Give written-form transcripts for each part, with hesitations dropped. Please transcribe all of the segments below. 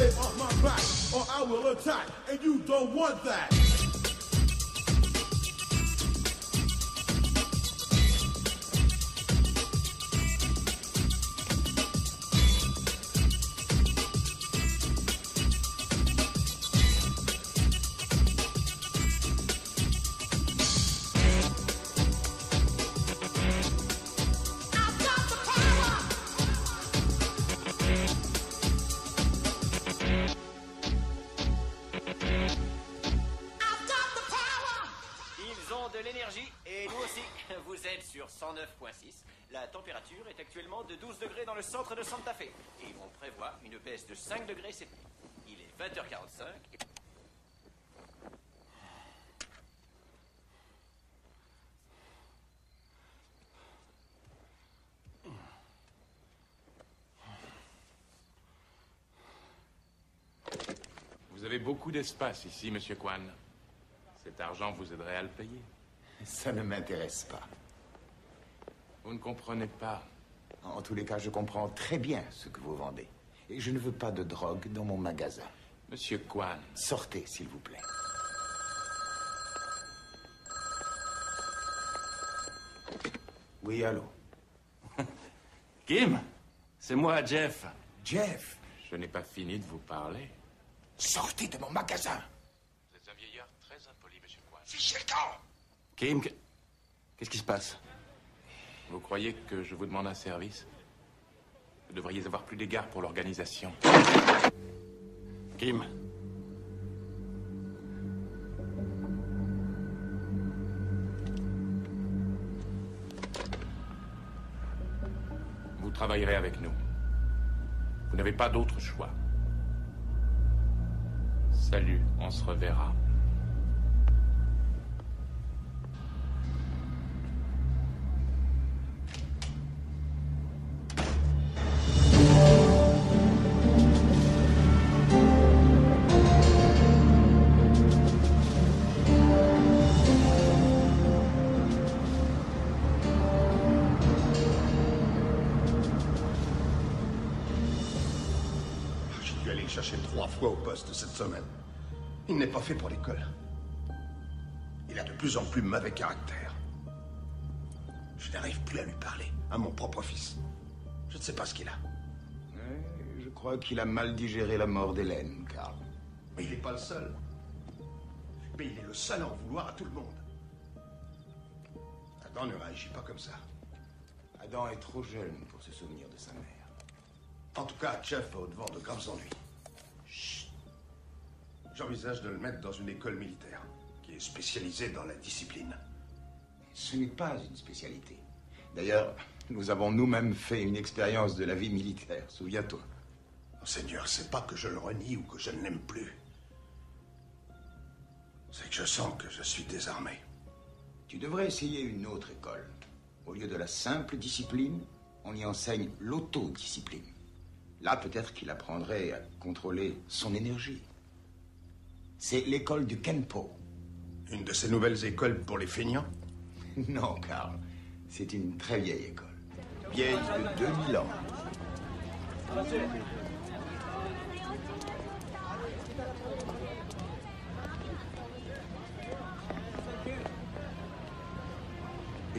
stay on my back, or I will attack, and you don't want that. Vous êtes sur 109.6. La température est actuellement de 12 degrés dans le centre de Santa Fe. Et on prévoit une baisse de 5 degrés cette nuit. Il est 20h45. Vous avez beaucoup d'espace ici, Monsieur Kwan. Cet argent vous aiderait à le payer. Ça ne m'intéresse pas. Vous ne comprenez pas. En tous les cas, je comprends très bien ce que vous vendez. Et je ne veux pas de drogue dans mon magasin. Monsieur Kwan. Sortez, s'il vous plaît. Oui, allô? Kim, c'est moi, Jeff. Jeff? Je n'ai pas fini de vous parler. Sortez de mon magasin! Vous êtes un vieillard très impoli, Monsieur Kwan. Fichez le camp! Kim, qu'est-ce qui se passe? Vous croyez que je vous demande un service? Vous devriez avoir plus d'égard pour l'organisation. Kim. Vous travaillerez avec nous. Vous n'avez pas d'autre choix. Salut, on se reverra. Cherché 3 fois au poste cette semaine. Il n'est pas fait pour l'école. Il a de plus en plus mauvais caractère. Je n'arrive plus à lui parler, à mon propre fils. Je ne sais pas ce qu'il a. Je crois qu'il a mal digéré la mort d'Hélène, Karl. Mais il n'est pas le seul. Mais il est le seul à en vouloir à tout le monde. Adam ne réagit pas comme ça. Adam est trop jeune pour se souvenir de sa mère. En tout cas, Jeff a au-devant de graves ennuis. J'envisage de le mettre dans une école militaire qui est spécialisée dans la discipline. Ce n'est pas une spécialité. D'ailleurs, nous avons nous-mêmes fait une expérience de la vie militaire, souviens-toi. Seigneur, c'est pas que je le renie ou que je ne l'aime plus. C'est que je sens que je suis désarmé. Tu devrais essayer une autre école. Au lieu de la simple discipline, on y enseigne l'autodiscipline. Là, peut-être qu'il apprendrait à contrôler son énergie. C'est l'école du Kenpo. Une de ces nouvelles écoles pour les feignants? Non, Karl. C'est une très vieille école. Vieille de 2000 ans.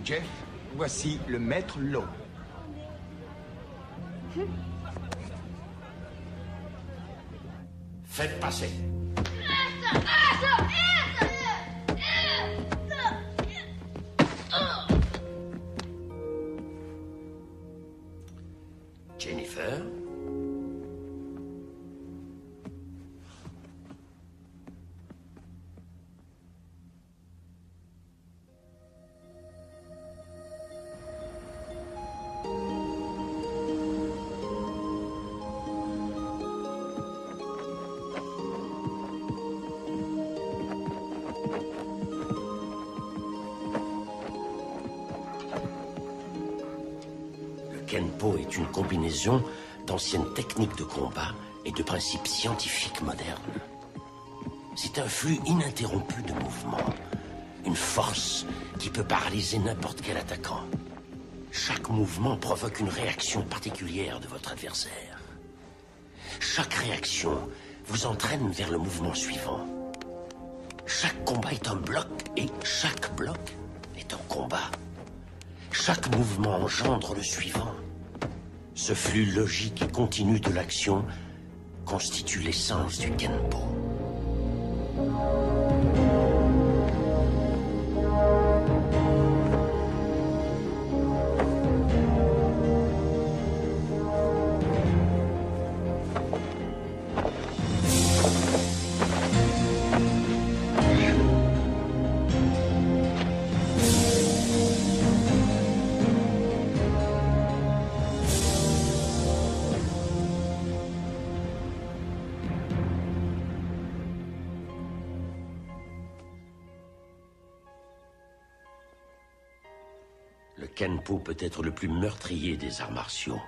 Jeff, voici le maître Lowe. Faites passer. Jennifer? Kenpo est une combinaison d'anciennes techniques de combat et de principes scientifiques modernes. C'est un flux ininterrompu de mouvements, une force qui peut paralyser n'importe quel attaquant. Chaque mouvement provoque une réaction particulière de votre adversaire. Chaque réaction vous entraîne vers le mouvement suivant. Chaque combat est un bloc et chaque bloc est un combat. Chaque mouvement engendre le suivant. Ce flux logique et continu de l'action constitue l'essence du Kenpo. Le Kenpo peut être le plus meurtrier des arts martiaux.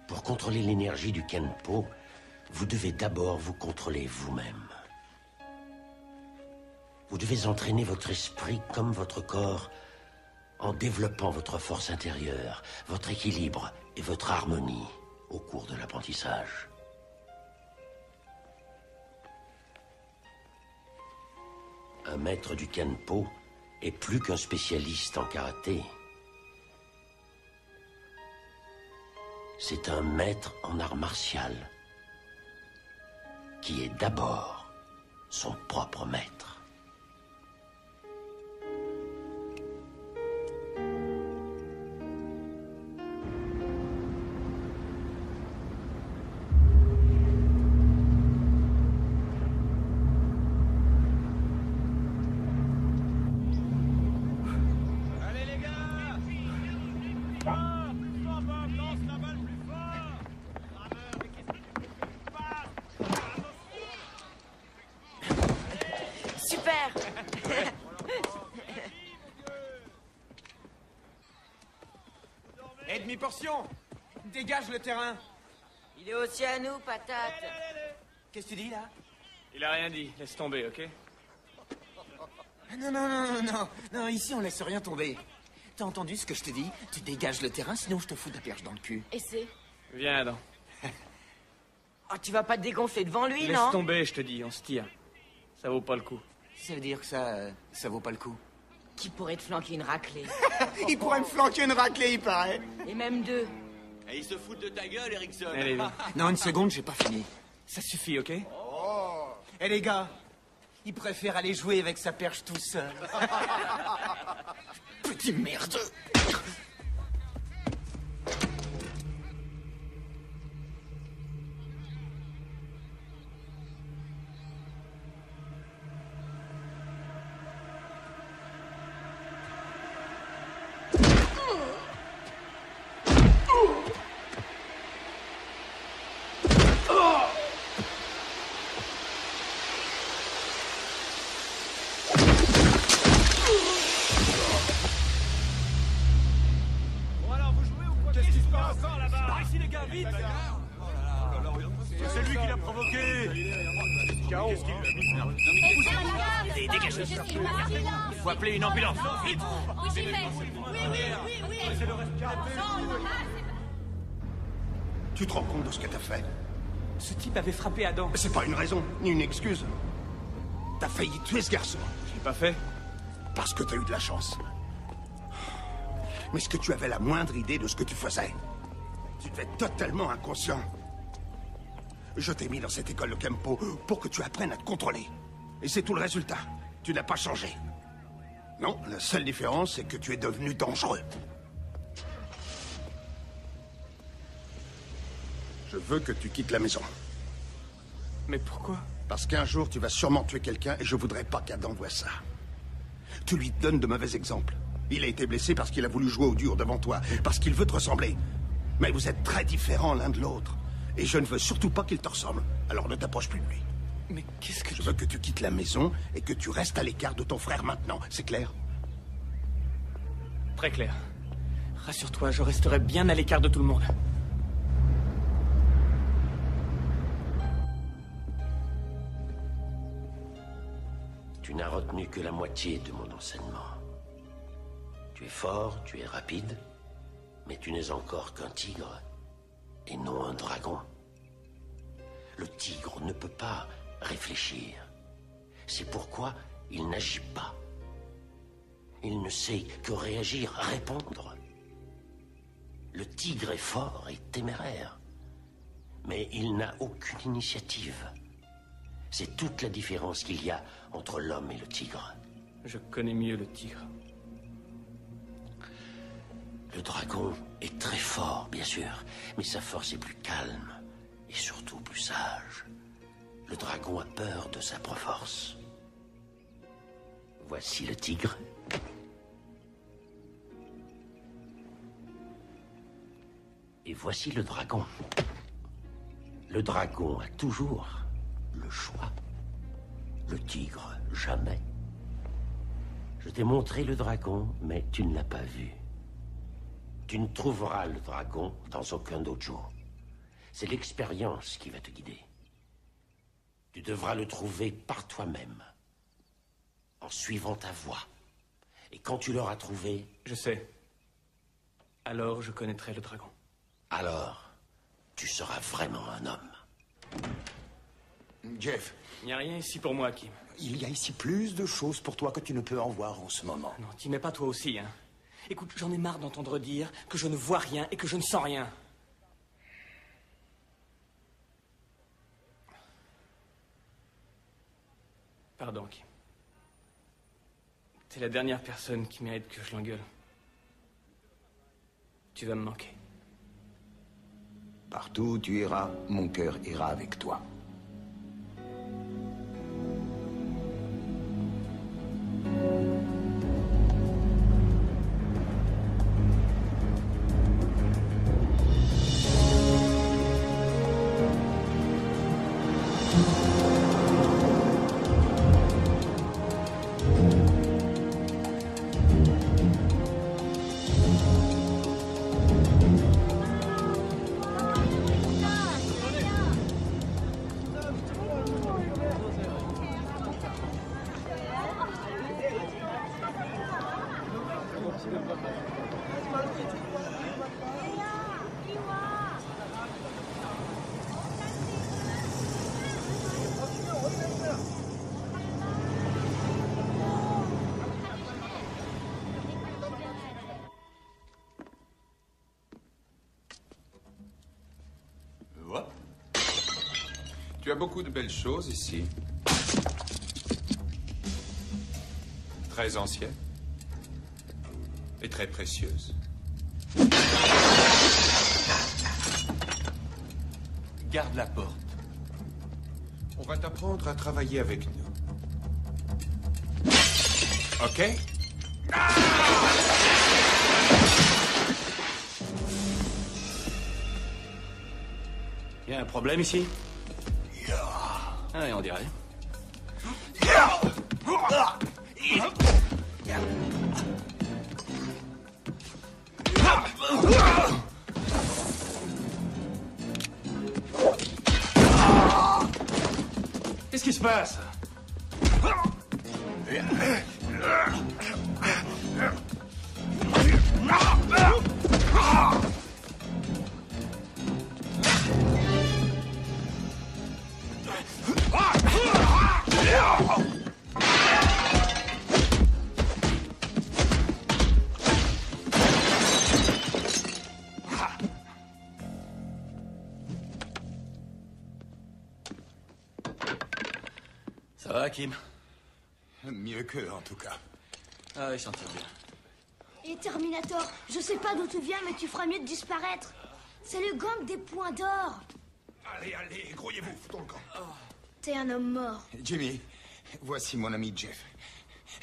Pour contrôler l'énergie du Kenpo, vous devez d'abord vous contrôler vous-même. Vous devez entraîner votre esprit comme votre corps en développant votre force intérieure, votre équilibre et votre harmonie au cours de l'apprentissage. Un maître du Kenpo est plus qu'un spécialiste en karaté. C'est un maître en art martial qui est d'abord son propre maître. Super. Et demi-portion. Dégage le terrain. Il est aussi à nous, patate. Qu'est-ce que tu dis, là? Il a rien dit, laisse tomber, ok? Non, ici on laisse rien tomber. T'as entendu ce que je te dis? Tu dégages le terrain, sinon je te fous de la perche dans le cul. Et c'est... Viens, Adam. Oh, tu vas pas te dégonfler devant lui, Laisse non? tomber, je te dis, on se tire. Ça vaut pas le coup. Ça veut dire que ça vaut pas le coup. Qui pourrait te flanquer une raclée? Il pourrait me flanquer une raclée, il paraît. Et même deux. Et ils se foutent de ta gueule, Erickson. Allez, viens. Non, une seconde, j'ai pas fini. Ça suffit, ok? Eh les gars, il préfère aller jouer avec sa perche tout seul. Petit merdeux. Bon alors, vous jouez ou quoi? Qu'est-ce qui se passe encore là-bas? Par ici les gars, vite! C'est lui qui l'a provoqué. Qu'est-ce qu'il lui a mis? Dégagez. Il faut appeler une ambulance, vite! Tu te rends compte de ce que t'as fait? Ce type avait frappé Adam. C'est pas une raison, ni une excuse. T'as failli tuer ce garçon. Je l'ai pas fait. Parce que t'as eu de la chance. Mais est-ce que tu avais la moindre idée de ce que tu faisais? Tu devais être totalement inconscient. Je t'ai mis dans cette école de Kenpo pour que tu apprennes à te contrôler. Et c'est tout le résultat. Tu n'as pas changé. Non, la seule différence, c'est que tu es devenu dangereux. Je veux que tu quittes la maison. Mais pourquoi? Parce qu'un jour, tu vas sûrement tuer quelqu'un et je voudrais pas qu'Adam voie ça. Tu lui donnes de mauvais exemples. Il a été blessé parce qu'il a voulu jouer au dur devant toi, parce qu'il veut te ressembler. Mais vous êtes très différents l'un de l'autre. Et je ne veux surtout pas qu'il te ressemble. Alors ne t'approche plus de lui. Mais qu'est-ce que Je veux que tu quittes la maison et que tu restes à l'écart de ton frère maintenant. C'est clair? Très clair. Rassure-toi, je resterai bien à l'écart de tout le monde. Tu n'as retenu que la moitié de mon enseignement. Tu es fort, tu es rapide, mais tu n'es encore qu'un tigre. et non un dragon. Le tigre ne peut pas réfléchir. C'est pourquoi il n'agit pas. Il ne sait que réagir, répondre. Le tigre est fort et téméraire, mais il n'a aucune initiative. C'est toute la différence qu'il y a entre l'homme et le tigre. Je connais mieux le tigre. Le dragon est très fort, bien sûr, mais sa force est plus calme et surtout plus sage. Le dragon a peur de sa propre force. Voici le tigre. Et voici le dragon. Le dragon a toujours le choix. Le tigre, jamais. Je t'ai montré le dragon, mais tu ne l'as pas vu. Tu ne trouveras le dragon dans aucun dojo. C'est l'expérience qui va te guider. Tu devras le trouver par toi-même, en suivant ta voie. Et quand tu l'auras trouvé... Je sais. Alors je connaîtrai le dragon. Alors, tu seras vraiment un homme. Jeff. Il n'y a rien ici pour moi, Kim. Il y a ici plus de choses pour toi que tu ne peux en voir en ce moment. Non, t'y mets pas toi aussi, hein. Écoute, j'en ai marre d'entendre dire que je ne vois rien et que je ne sens rien. Pardon, Kim. T'es la dernière personne qui mérite que je l'engueule. Tu vas me manquer. Partout où tu iras, mon cœur ira avec toi. Tu as beaucoup de belles choses ici. Très anciennes. Et très précieuses. Garde la porte. On va t'apprendre à travailler avec nous. OK? Il y a un problème ici? Ah, et on dirait. Qu'est-ce qui se passe? Ça va, Kim? Mieux qu'eux, en tout cas. Ah, il s'en tire bien. Et Terminator, je sais pas d'où tu viens, mais tu feras mieux de disparaître. C'est le gang des points d'or. Allez, allez, grouillez-vous, foutons le camp. T'es un homme mort. Jimmy, voici mon ami Jeff.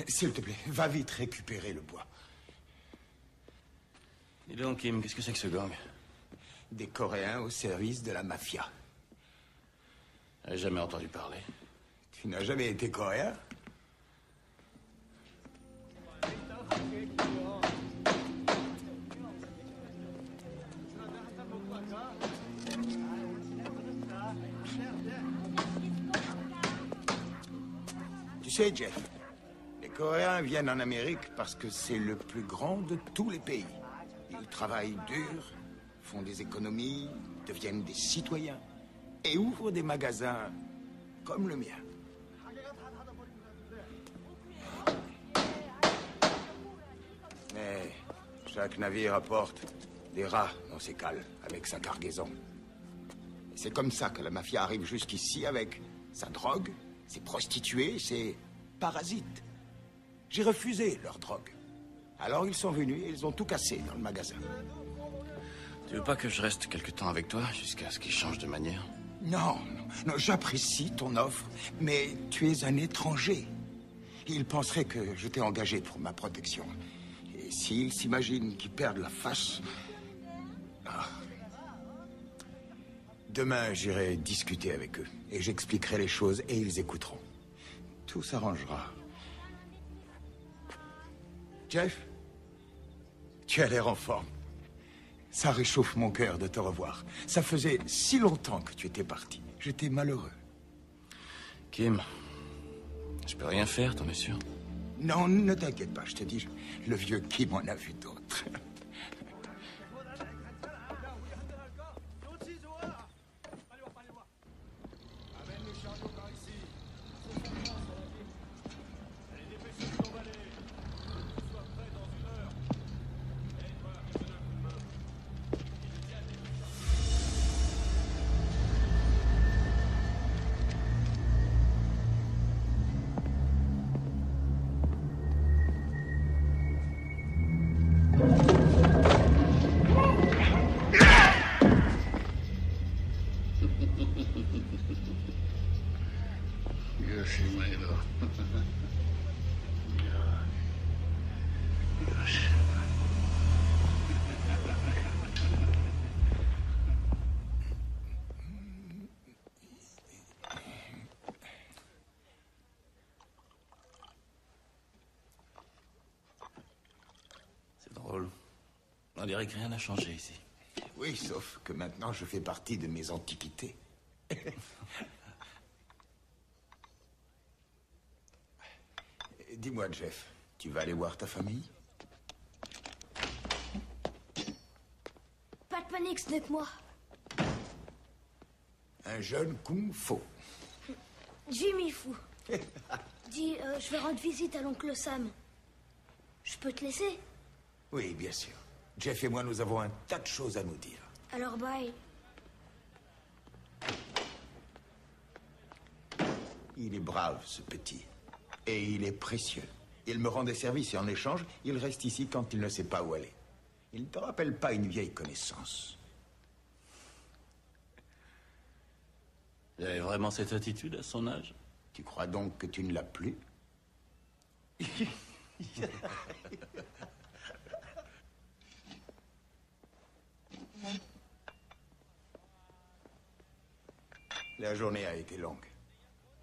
S'il te plaît, va vite récupérer le bois. Dis donc, Kim, qu'est-ce que c'est que ce gang? Des Coréens au service de la mafia. J'ai jamais entendu parler. Tu n'as jamais été coréen? Tu sais, Jeff, les Coréens viennent en Amérique parce que c'est le plus grand de tous les pays. Ils travaillent dur, font des économies, deviennent des citoyens et ouvrent des magasins comme le mien. Mais chaque navire apporte des rats dans ses cales avec sa cargaison. Et c'est comme ça que la mafia arrive jusqu'ici avec sa drogue, ses prostituées, ses parasites. J'ai refusé leur drogue. Alors ils sont venus et ils ont tout cassé dans le magasin. Tu veux pas que je reste quelque temps avec toi jusqu'à ce qu'ils changent de manière? Non, non, j'apprécie ton offre, mais tu es un étranger. Ils penseraient que je t'ai engagé pour ma protection. Et s'ils s'imaginent qu'ils perdent la face... Ah. Demain, j'irai discuter avec eux. Et j'expliquerai les choses et ils écouteront. Tout s'arrangera. Jeff, tu as l'air en forme. Ça réchauffe mon cœur de te revoir. Ça faisait si longtemps que tu étais parti. J'étais malheureux. Kim, je peux rien faire, t'en es sûr? Non, ne t'inquiète pas, je te dis, le vieux Kim en a vu d'autres. On dirait que rien n'a changé ici. Oui, sauf que maintenant je fais partie de mes antiquités. Dis-moi, Jeff, tu vas aller voir ta famille? Pas de panique, ce n'est que moi. Un jeune kung fu. Jimmy Fou. Dis, je vais rendre visite à l'oncle Sam. Je peux te laisser? Oui, bien sûr. Jeff et moi, nous avons un tas de choses à nous dire. Alors, bye. Il est brave, ce petit. Et il est précieux. Il me rend des services et en échange, il reste ici quand il ne sait pas où aller. Il ne te rappelle pas une vieille connaissance. Il avait vraiment cette attitude à son âge? Tu crois donc que tu ne l'as plus? La journée a été longue.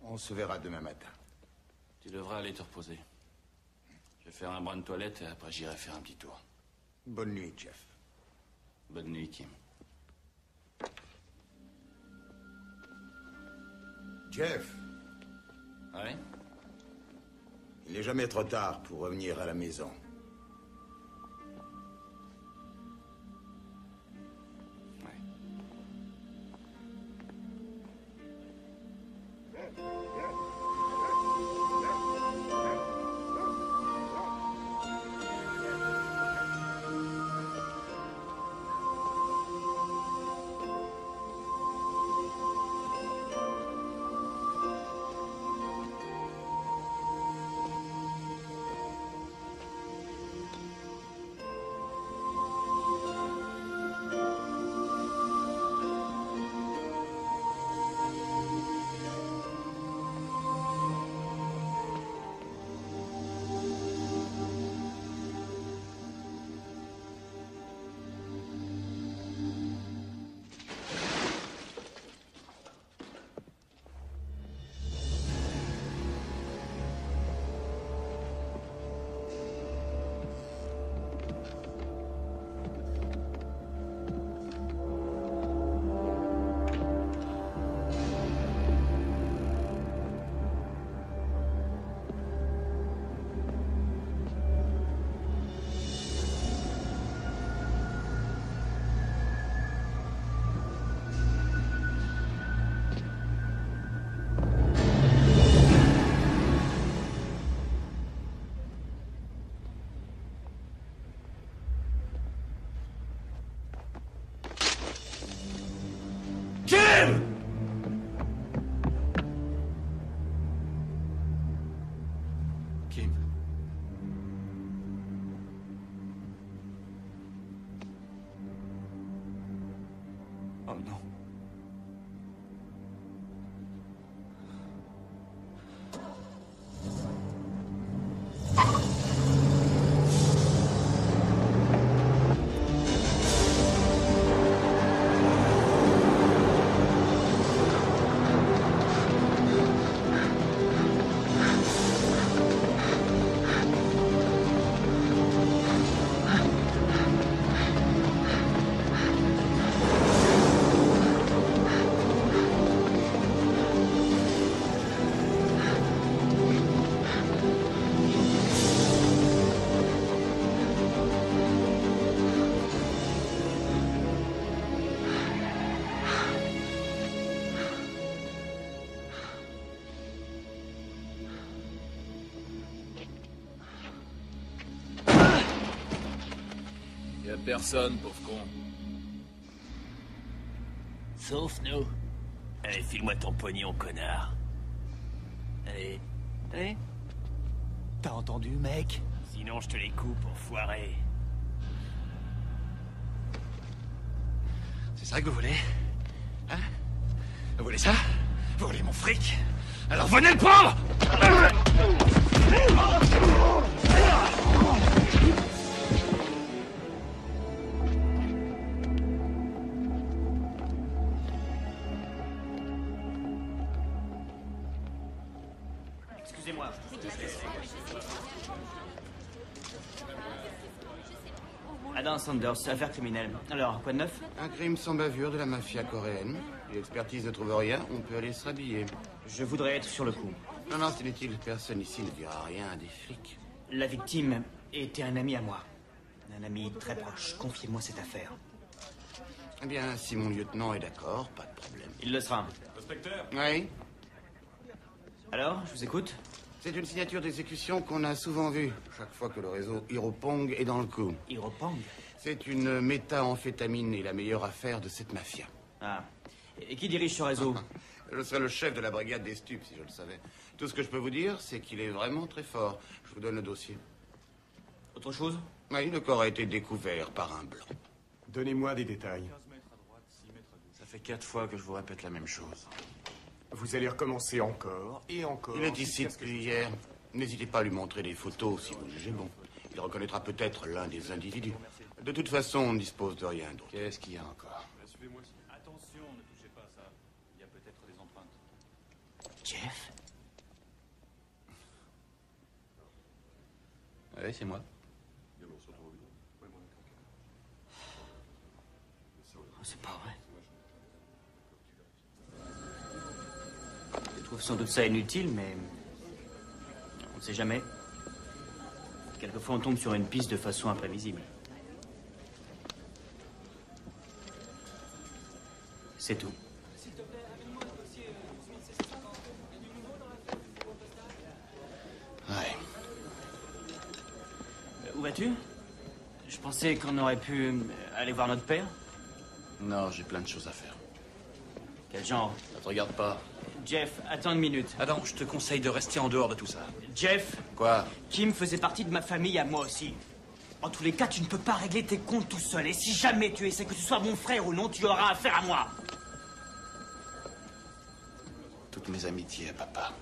On se verra demain matin. Tu devras aller te reposer. Je vais faire un brin de toilette et après j'irai faire un petit tour. Bonne nuit, Jeff. Bonne nuit, Kim. Jeff. Ouais? Il n'est jamais trop tard pour revenir à la maison. Kim! Kim. Oh non. Y'a personne, pauvre con. Sauf nous. Allez, file-moi ton pognon, connard. Allez. Allez. T'as entendu, mec? Sinon, je te les coupe, enfoiré. C'est ça que vous voulez? Hein? Vous voulez ça? Vous voulez mon fric? Alors venez le prendre! Excusez-moi. Adam Sanders, affaire criminelle. Alors, quoi de neuf? Un crime sans bavure de la mafia coréenne. Si l'expertise ne trouve rien, on peut aller se rhabiller. Je voudrais être sur le coup. Non, non, c'est inutile. Personne ici ne dira rien à des flics. La victime était un ami à moi. Un ami très proche. Confiez-moi cette affaire. Eh bien, si mon lieutenant est d'accord, pas de problème. Il le sera. Inspecteur? Oui? Alors, je vous écoute? C'est une signature d'exécution qu'on a souvent vue, chaque fois que le réseau Hiropong est dans le coup. Hiropong? C'est une méthamphétamine et la meilleure affaire de cette mafia. Ah. Et qui dirige ce réseau? Je serais le chef de la brigade des stupes, si je le savais. Tout ce que je peux vous dire, c'est qu'il est vraiment très fort. Je vous donne le dossier. Autre chose? Oui, le corps a été découvert par un blanc. Donnez-moi des détails. Ça fait 4 fois que je vous répète la même chose. Vous allez recommencer encore et encore. Il est ici depuis hier. N'hésitez pas à lui montrer des photos si vous le jugez bon. Il reconnaîtra peut-être l'un des individus. De toute façon, on ne dispose de rien d'autre. Qu'est-ce qu'il y a encore? Suivez-moi. Attention, ne touchez pas à ça. Il y a peut-être des empreintes. Jeff? Oui, c'est moi. Oh, c'est pas vrai. Je trouve sans doute ça inutile, mais... on ne sait jamais. Quelquefois, on tombe sur une piste de façon imprévisible. C'est tout. Ouais. Où vas-tu? Je pensais qu'on aurait pu aller voir notre père. Non, j'ai plein de choses à faire. Quel genre? Ça te regarde pas. Jeff, attends une minute. Adam, je te conseille de rester en dehors de tout ça. Jeff? Quoi? Kim faisait partie de ma famille à moi aussi. En tous les cas, tu ne peux pas régler tes comptes tout seul. Et si jamais tu essaies, que ce soit mon frère ou non, tu auras affaire à moi. Toutes mes amitiés à papa.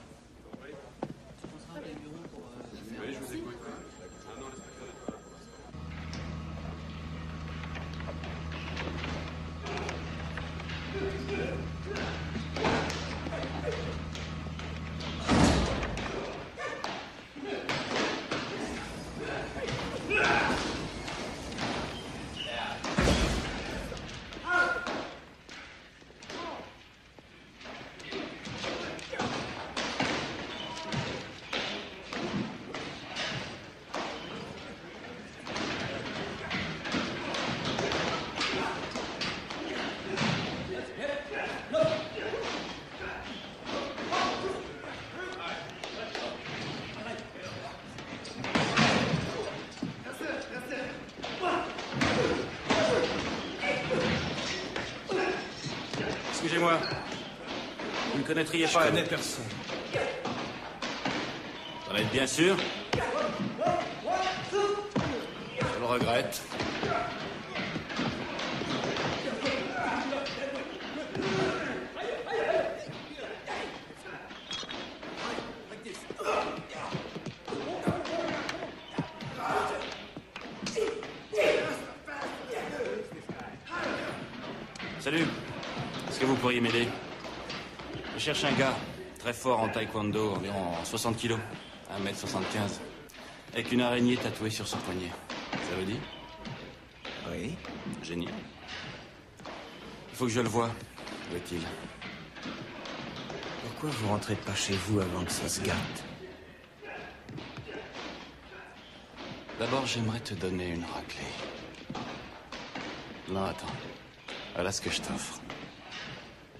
Suivez-moi. Vous ne connaîtriez pas... Je connais personne. Vous en êtes bien sûr? Je le regrette. Salut. Est-ce que vous pourriez m'aider? Je cherche un gars très fort en taekwondo, environ 60 kilos, 1m75, avec une araignée tatouée sur son poignet. Ça vous dit? Oui. Génial. Il faut que je le voie. Où est-il? Pourquoi vous rentrez pas chez vous avant que ça se gâte? D'abord, j'aimerais te donner une raclée. Non, attends. Voilà ce que je t'offre.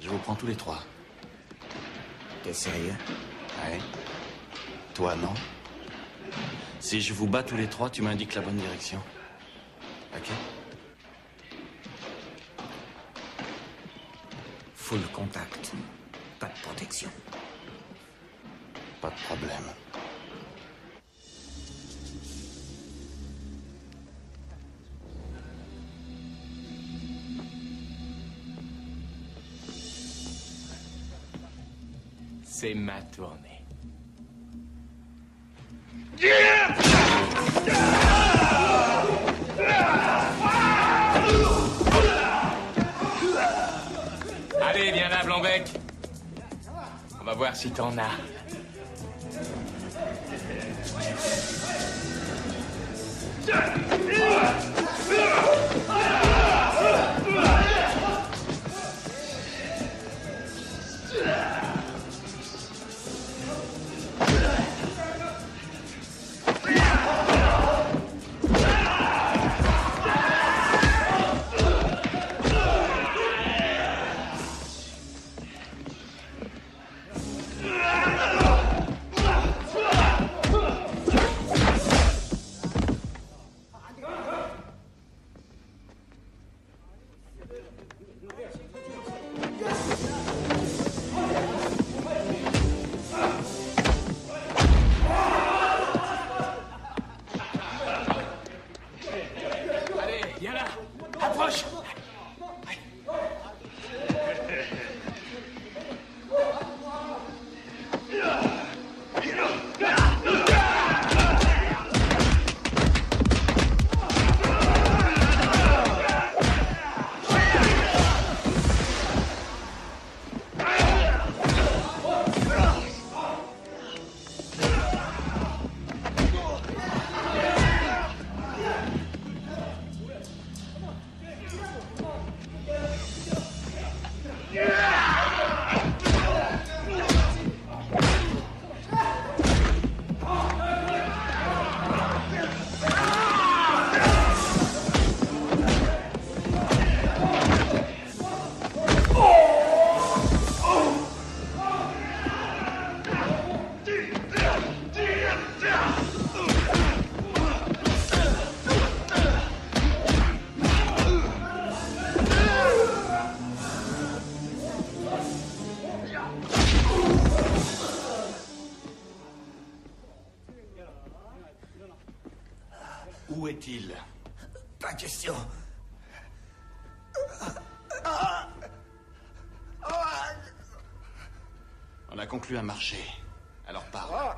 Je vous prends tous les trois. T'es sérieux? Ouais. Toi, non? Si je vous bats tous les trois, tu m'indiques la bonne direction. Ok? Full contact. Pas de protection. Pas de problème. C'est ma tournée. Allez, viens là, Blanc-Bec. On va voir si t'en as. Où est-il? Pas question. On a conclu un marché. Alors parle.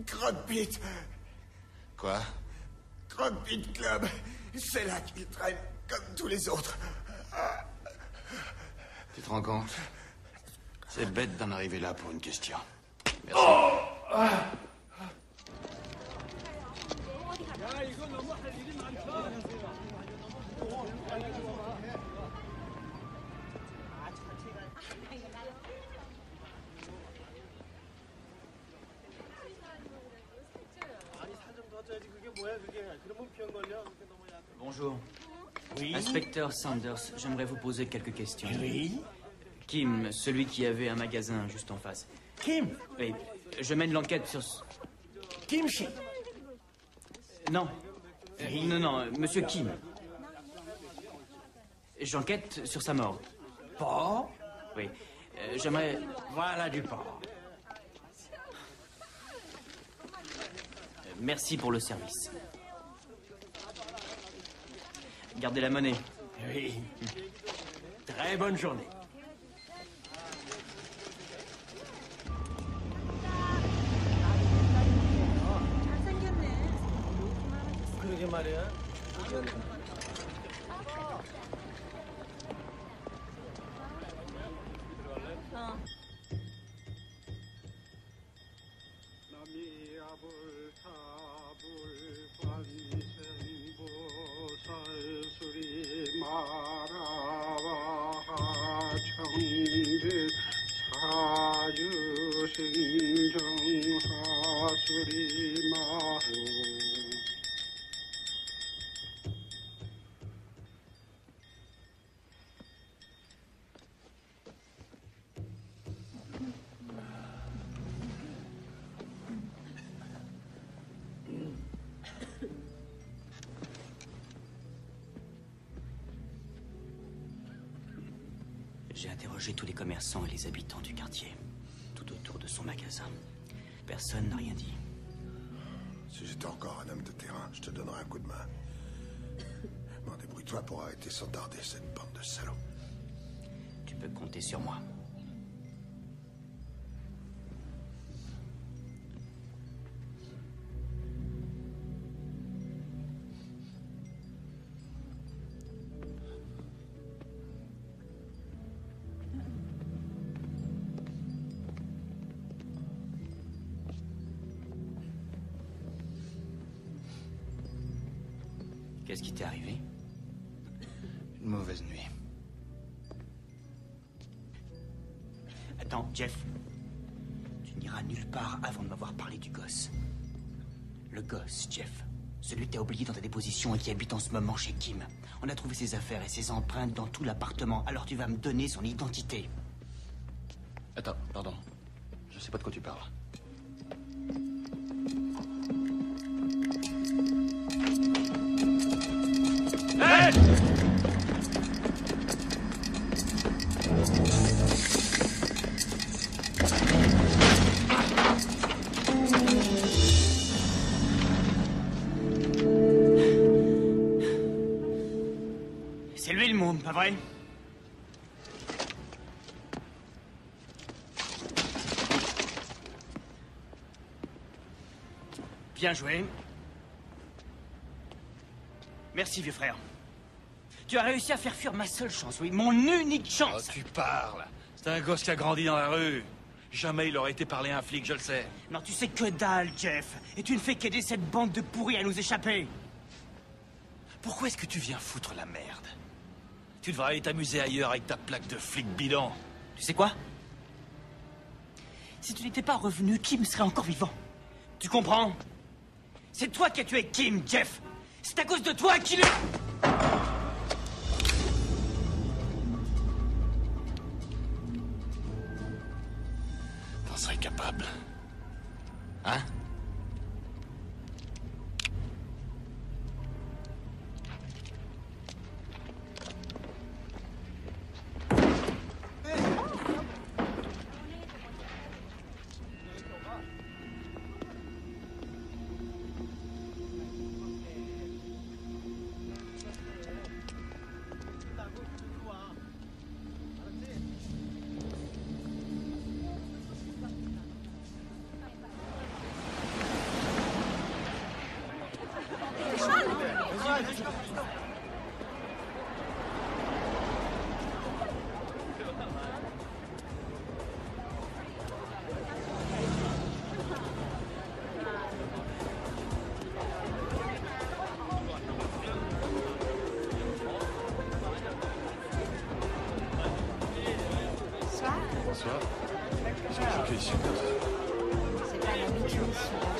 Croque-Pit. Quoi? Croque-Pit Club. C'est là qu'il traîne, comme tous les autres. Tu te rends compte? C'est bête d'en arriver là pour une question. Merci. Bonjour. Oui. Inspecteur Sanders, j'aimerais vous poser quelques questions. Oui. Kim, celui qui avait un magasin juste en face. Kim? Oui, je mène l'enquête sur... Kim Shi. Non. Non, monsieur Kim. J'enquête sur sa mort. Porc? Oui. J'aimerais... Voilà du porc. Merci pour le service. Gardez la monnaie. Oui. Très bonne journée. 그러게 말이야. J'ai interrogé tous les commerçants et les habitants du quartier, tout autour de son magasin. Personne n'a rien dit. Si j'étais encore un homme de terrain, je te donnerais un coup de main. Bon, débrouille-toi pour arrêter sans tarder cette bande de salauds. Tu peux compter sur moi. Qu'est-ce qui t'est arrivé? Une mauvaise nuit. Attends, Jeff. Tu n'iras nulle part avant de m'avoir parlé du gosse. Le gosse, Jeff. Celui que t'as oublié dans ta déposition et qui habite en ce moment chez Kim. On a trouvé ses affaires et ses empreintes dans tout l'appartement. Alors tu vas me donner son identité. Attends, pardon. Je sais pas de quoi tu parles. Hey! C'est lui le môme, pas vrai? Bien joué. Merci, vieux frère. Tu as réussi à faire fuir ma seule chance, oui, mon unique chance. Oh, tu parles. C'est un gosse qui a grandi dans la rue. Jamais il aurait été parler à un flic, je le sais. Non, tu sais que dalle, Jeff. Et tu ne fais qu'aider cette bande de pourris à nous échapper. Pourquoi est-ce que tu viens foutre la merde? Tu devrais aller t'amuser ailleurs avec ta plaque de flic bidon. Tu sais quoi? Si tu n'étais pas revenu, Kim serait encore vivant. Tu comprends? C'est toi qui as tué Kim, Jeff. C'est à cause de toi qu'il est... T'en serais capable. Hein? Bonsoir. Bonsoir. C'est ici. C'est pas l'habitude,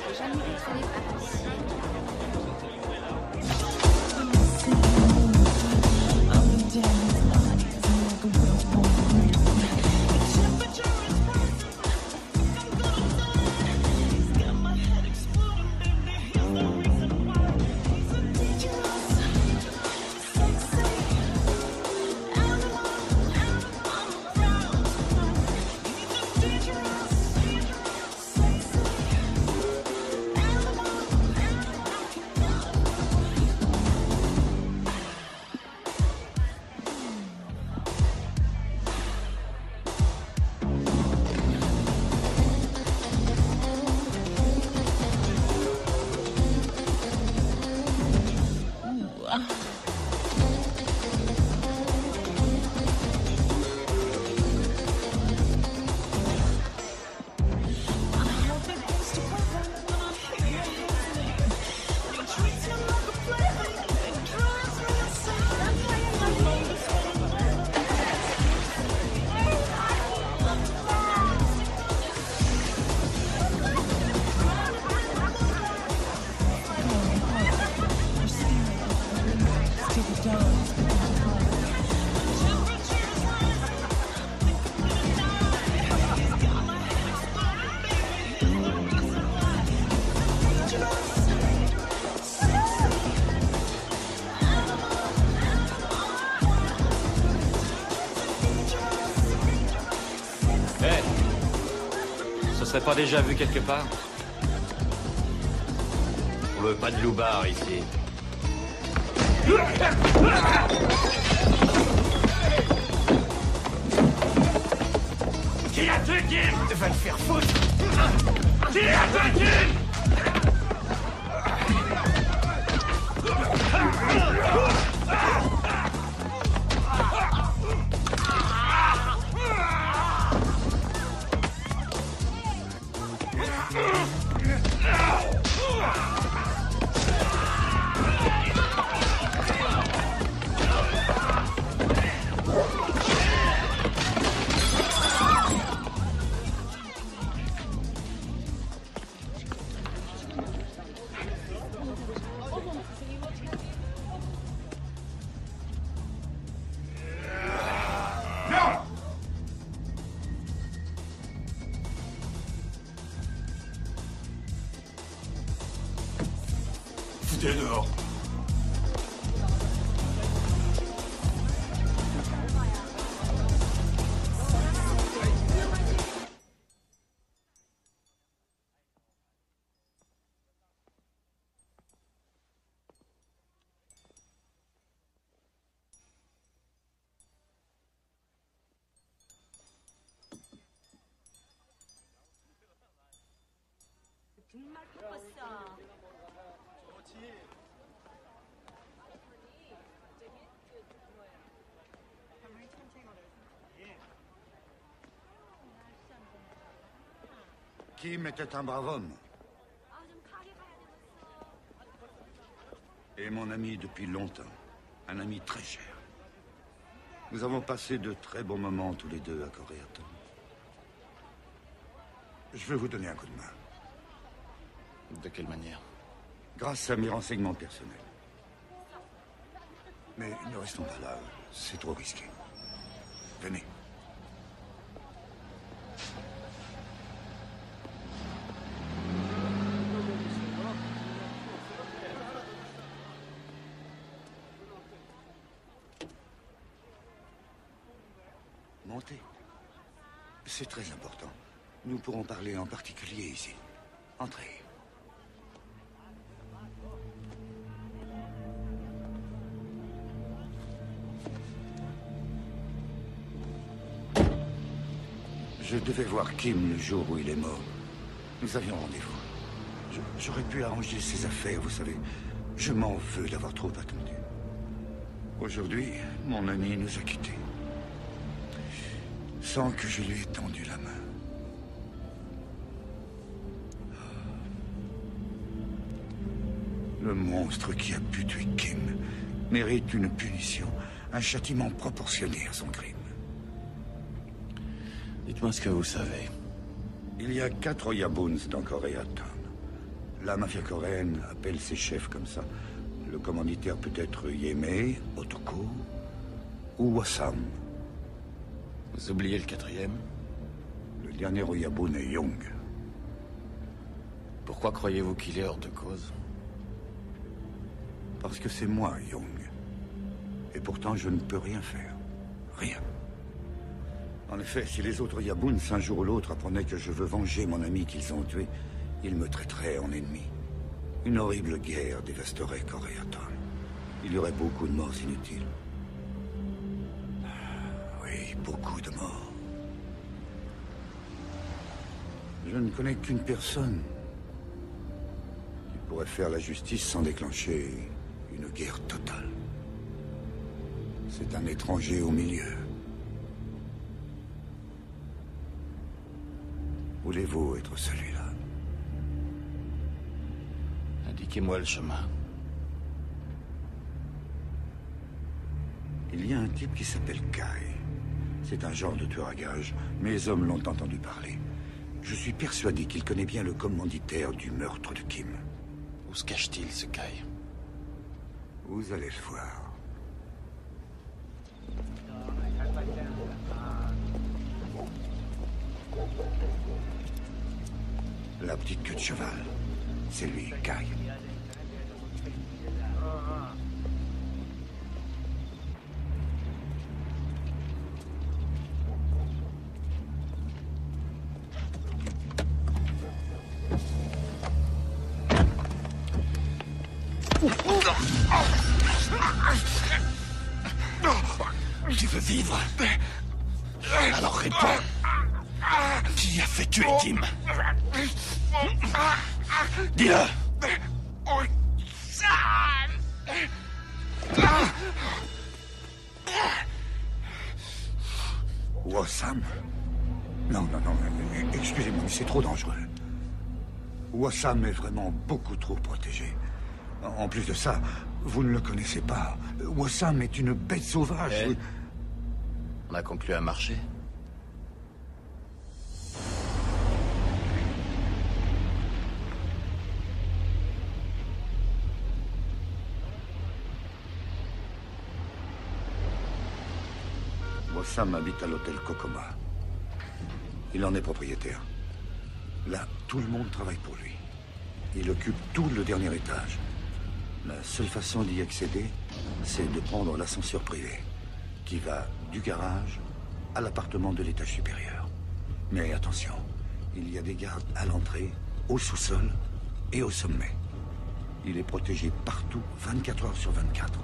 j'ai jamais été par ici. pas déjà vu quelque part? On veut pas de loupard ici. Qui a tué Kim? Va le faire foutre. Qui a tué Kim? Foutez dehors. Kim était un brave homme. Et mon ami depuis longtemps. Un ami très cher. Nous avons passé de très bons moments tous les deux à Koreatown. Je veux vous donner un coup de main. De quelle manière? Grâce à mes renseignements personnels. Mais ne restons pas là. C'est trop risqué. Venez. Montez. C'est très important. Nous pourrons parler en particulier ici. Entrez. Je devais voir Kim le jour où il est mort. Nous avions rendez-vous. J'aurais pu arranger ses affaires, vous savez. Je m'en veux d'avoir trop attendu. Aujourd'hui, mon ami nous a quittés. Sans que je lui ai tendu la main. Le monstre qui a pu tuer Kim mérite une punition, un châtiment proportionné à son crime. Dites-moi ce que vous savez. Il y a 4 Oyabuns dans Koreatown. La mafia coréenne appelle ses chefs comme ça. Le commanditaire peut être Yemei, Otoko ou Wassam. Vous oubliez le 4e? Le dernier Oyabun est Young. Pourquoi croyez-vous qu'il est hors de cause? Parce que c'est moi, Young. Et pourtant, je ne peux rien faire. Rien. En effet, si les autres Yabuns, un jour ou l'autre, apprenaient que je veux venger mon ami qu'ils ont tué, ils me traiteraient en ennemi. Une horrible guerre dévasterait Koreatown. Il y aurait beaucoup de morts inutiles. Oui, beaucoup de morts. Je ne connais qu'une personne qui pourrait faire la justice sans déclencher une guerre totale. C'est un étranger au milieu. Voulez-vous être celui-là? Indiquez-moi le chemin. Il y a un type qui s'appelle Kai. C'est un genre de tueur à gages. Mes hommes l'ont entendu parler. Je suis persuadé qu'il connaît bien le commanditaire du meurtre de Kim. Où se cache-t-il, ce Kai? Vous allez le voir. La petite queue de cheval. C'est lui, Kai. Tu veux vivre? Alors réponds. Qui a fait tuer Kim? Dis-le. Wassam? Non, excusez-moi, mais c'est trop dangereux. Wassam est vraiment beaucoup trop protégé. En plus de ça, vous ne le connaissez pas. Wassam est une bête sauvage. Hey. On a conclu un marché. Wassam habite à l'hôtel Kokoma. Il en est propriétaire. Là, tout le monde travaille pour lui. Il occupe tout le dernier étage. La seule façon d'y accéder, c'est de prendre l'ascenseur privé, qui va du garage à l'appartement de l'étage supérieur. Mais attention, il y a des gardes à l'entrée, au sous-sol et au sommet. Il est protégé partout, 24 heures sur 24.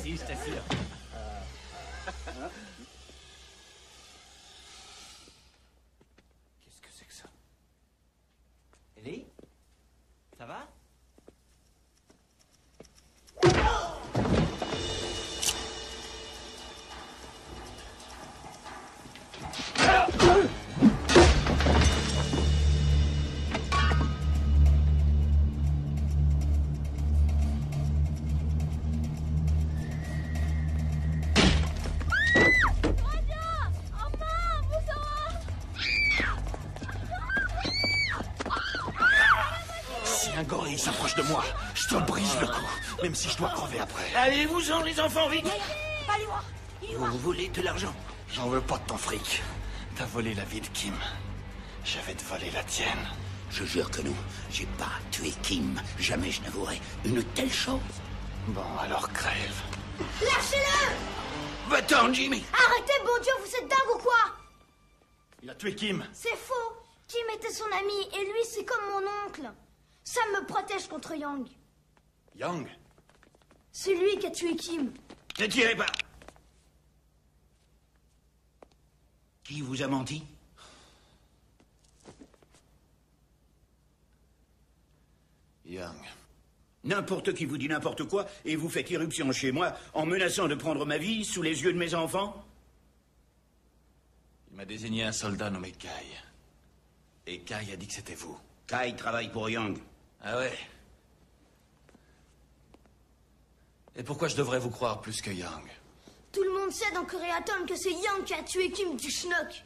Si, je t'assure. Qu'est-ce que c'est que ça? Ellie? Ça va? Un gorille s'approche de moi. Je te brise le cou, même si je dois crever après. Allez-vous-en, les enfants, vite! Allez voir! Vous voulez de l'argent? J'en veux pas de ton fric. T'as volé la vie de Kim. Je vais te voler la tienne. Je jure que non, j'ai pas tué Kim. Jamais je n'avouerai une telle chose. Bon, alors crève. Lâchez-le! Va-t'en, Jimmy! Arrêtez, bon Dieu, vous êtes dingue ou quoi? Il a tué Kim. C'est faux! Kim était son ami, et lui, c'est comme mon oncle. Ça me protège contre Yang. Yang? C'est lui qui a tué Kim. Ne tirez pas. Qui vous a menti? Young. N'importe qui vous dit n'importe quoi et vous faites irruption chez moi en menaçant de prendre ma vie sous les yeux de mes enfants? Il m'a désigné un soldat nommé Kai. Et Kai a dit que c'était vous. Kai travaille pour Young. Ah ouais? Et pourquoi je devrais vous croire plus que Young? Tout le monde sait dans Koreaton que c'est Young qui a tué Kim du schnock.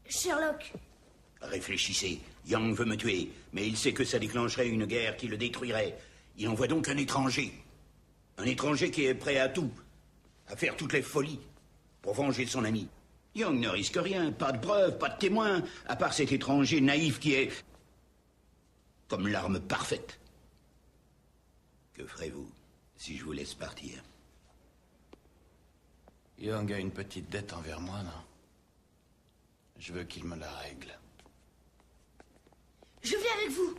Sherlock. Réfléchissez. Young veut me tuer, mais il sait que ça déclencherait une guerre qui le détruirait. Il envoie donc un étranger. Un étranger qui est prêt à tout. À faire toutes les folies. Pour venger son ami. Young ne risque rien. Pas de preuves, pas de témoins. À part cet étranger naïf qui est... comme l'arme parfaite. Que ferez-vous si je vous laisse partir? Young a une petite dette envers moi, non? Je veux qu'il me la règle. Je viens avec vous.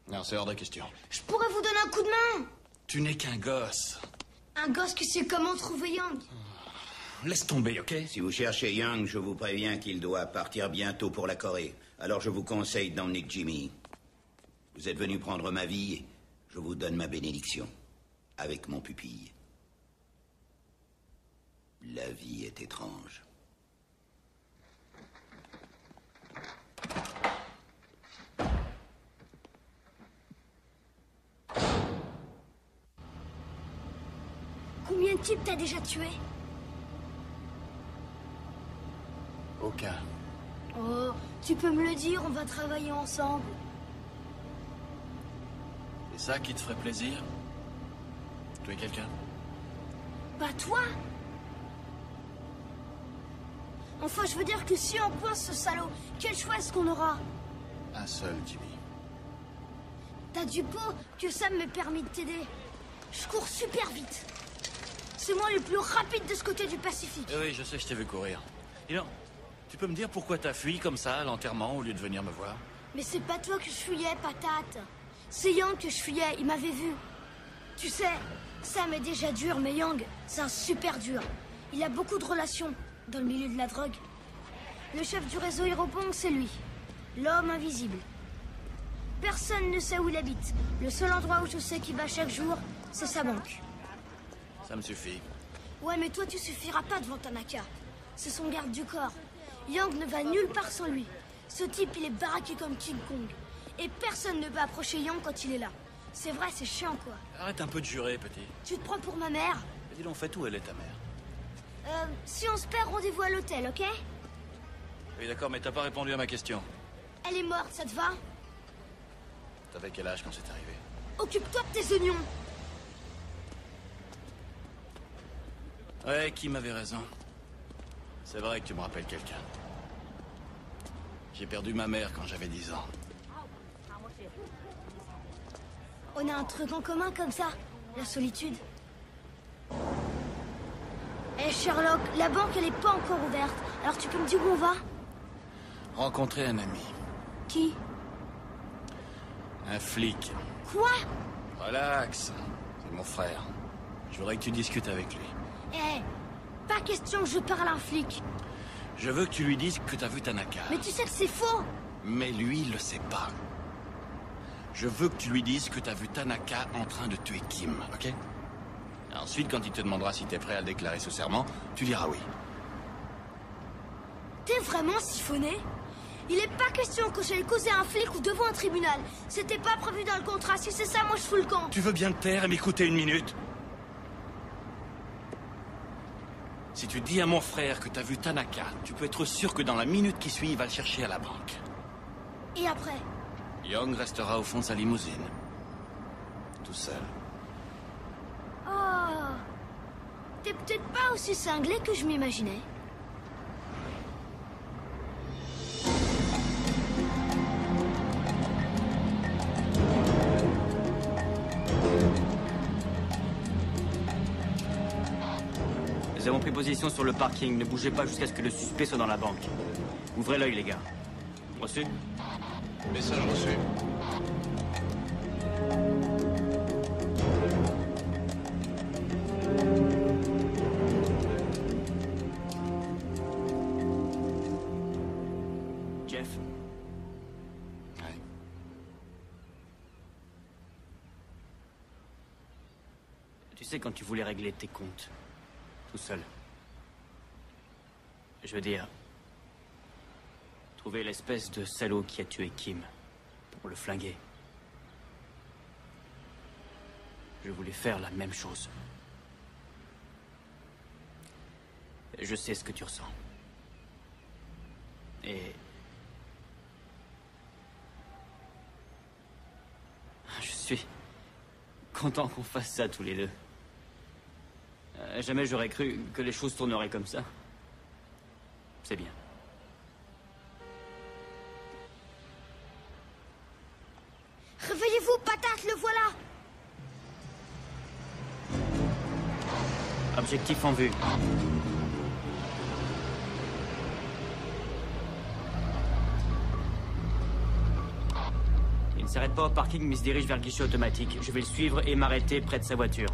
Non, c'est hors de question. Je pourrais vous donner un coup de main. Tu n'es qu'un gosse. Un gosse qui sait comment trouver Young. Laisse tomber, ok? Si vous cherchez Young, je vous préviens qu'il doit partir bientôt pour la Corée. Alors je vous conseille d'emmener Jimmy. Vous êtes venu prendre ma vie, je vous donne ma bénédiction. Avec mon pupille. La vie est étrange. Combien de types t'as déjà tué? Aucun. Oh, tu peux me le dire, on va travailler ensemble. C'est ça qui te ferait plaisir? Tuer quelqu'un? Pas toi. Enfin, je veux dire que si on coince ce salaud, quel choix est-ce qu'on aura? Un seul, Jimmy. T'as du pot que ça m'ait permis de t'aider. Je cours super vite. C'est moi le plus rapide de ce côté du Pacifique. Eh oui, je sais, je t'ai vu courir. Dis donc, tu peux me dire pourquoi t'as fui comme ça à l'enterrement au lieu de venir me voir? Mais c'est pas toi que je fuyais, patate. C'est Young que je fuyais, il m'avait vu. Tu sais, Sam est déjà dur, mais Young, c'est un super dur. Il a beaucoup de relations dans le milieu de la drogue. Le chef du réseau Hiropong, c'est lui. L'homme invisible. Personne ne sait où il habite. Le seul endroit où je sais qu'il va chaque jour, c'est sa banque. Ça me suffit. Ouais, mais toi, tu suffiras pas devant Tanaka. C'est son garde du corps. Young ne va nulle part sans lui. Ce type, il est baraqué comme King Kong. Et personne ne peut approcher Young quand il est là. C'est vrai, c'est chiant, quoi. Arrête un peu de jurer, petit. Tu te prends pour ma mère? Dis donc, fais où elle est, ta mère? Si on se perd, rendez-vous à l'hôtel, ok? Oui, d'accord, mais t'as pas répondu à ma question. Elle est morte, ça te va? T'avais quel âge quand c'est arrivé? Occupe-toi de tes oignons. Ouais, Kim avait raison. C'est vrai que tu me rappelles quelqu'un. J'ai perdu ma mère quand j'avais 10 ans. On a un truc en commun comme ça, la solitude. Eh Sherlock, la banque elle est pas encore ouverte. Alors tu peux me dire où on va? Rencontrer un ami. Qui? Un flic. Quoi? Relax. C'est mon frère. Je voudrais que tu discutes avec lui. Eh, pas question que je parle à un flic. Je veux que tu lui dises que t'as vu Tanaka. Mais tu sais que c'est faux. Mais lui, il le sait pas. Je veux que tu lui dises que t'as vu Tanaka en train de tuer Kim, ok? Ensuite, quand il te demandera si t'es prêt à le déclarer sous serment, tu diras oui. T'es vraiment siphonné? Il est pas question que j'aille causer un flic ou devant un tribunal. C'était pas prévu dans le contrat. Si c'est ça, moi je fous le camp. Tu veux bien te taire et m'écouter une minute? Si tu dis à mon frère que t'as vu Tanaka, tu peux être sûr que dans la minute qui suit, il va le chercher à la banque. Et après? Young restera au fond de sa limousine. Tout seul. Oh. T'es peut-être pas aussi cinglé que je m'imaginais. Nous avons pris position sur le parking. Ne bougez pas jusqu'à ce que le suspect soit dans la banque. Ouvrez l'œil, les gars. Reçu? Message reçu. Tu sais, quand tu voulais régler tes comptes, tout seul. Je veux dire, trouver l'espèce de salaud qui a tué Kim, pour le flinguer. Je voulais faire la même chose. Je sais ce que tu ressens. Et... je suis content qu'on fasse ça tous les deux. Jamais j'aurais cru que les choses tourneraient comme ça. C'est bien. Réveillez-vous, patate, le voilà! Objectif en vue. Il ne s'arrête pas au parking mais se dirige vers le guichet automatique. Je vais le suivre et m'arrêter près de sa voiture.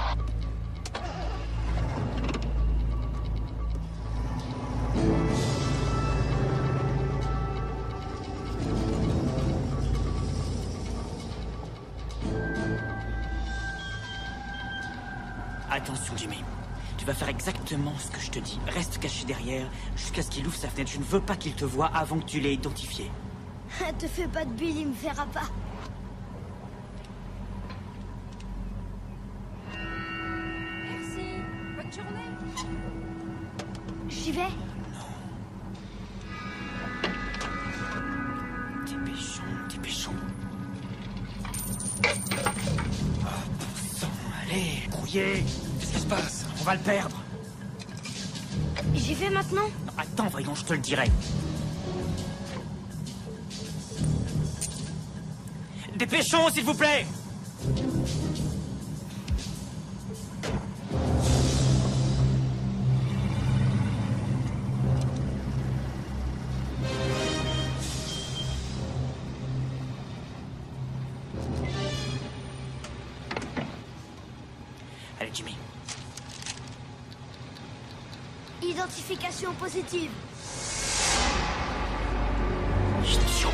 Attention, Jimmy. Tu vas faire exactement ce que je te dis. Reste caché derrière jusqu'à ce qu'il ouvre sa fenêtre. Je ne veux pas qu'il te voie avant que tu l'aies identifié. Te fais pas de bile, il me verra pas. Merci. Bonne journée. J'y vais. Dépêchons. Oh, bon sang, allez, brouillé. Qu'est-ce qui se passe? On va le perdre. J'y vais maintenant? Non, attends, voyons, je te le dirai. Dépêchons, s'il vous plaît! Allez, Jimmy. Identification positive. Attention.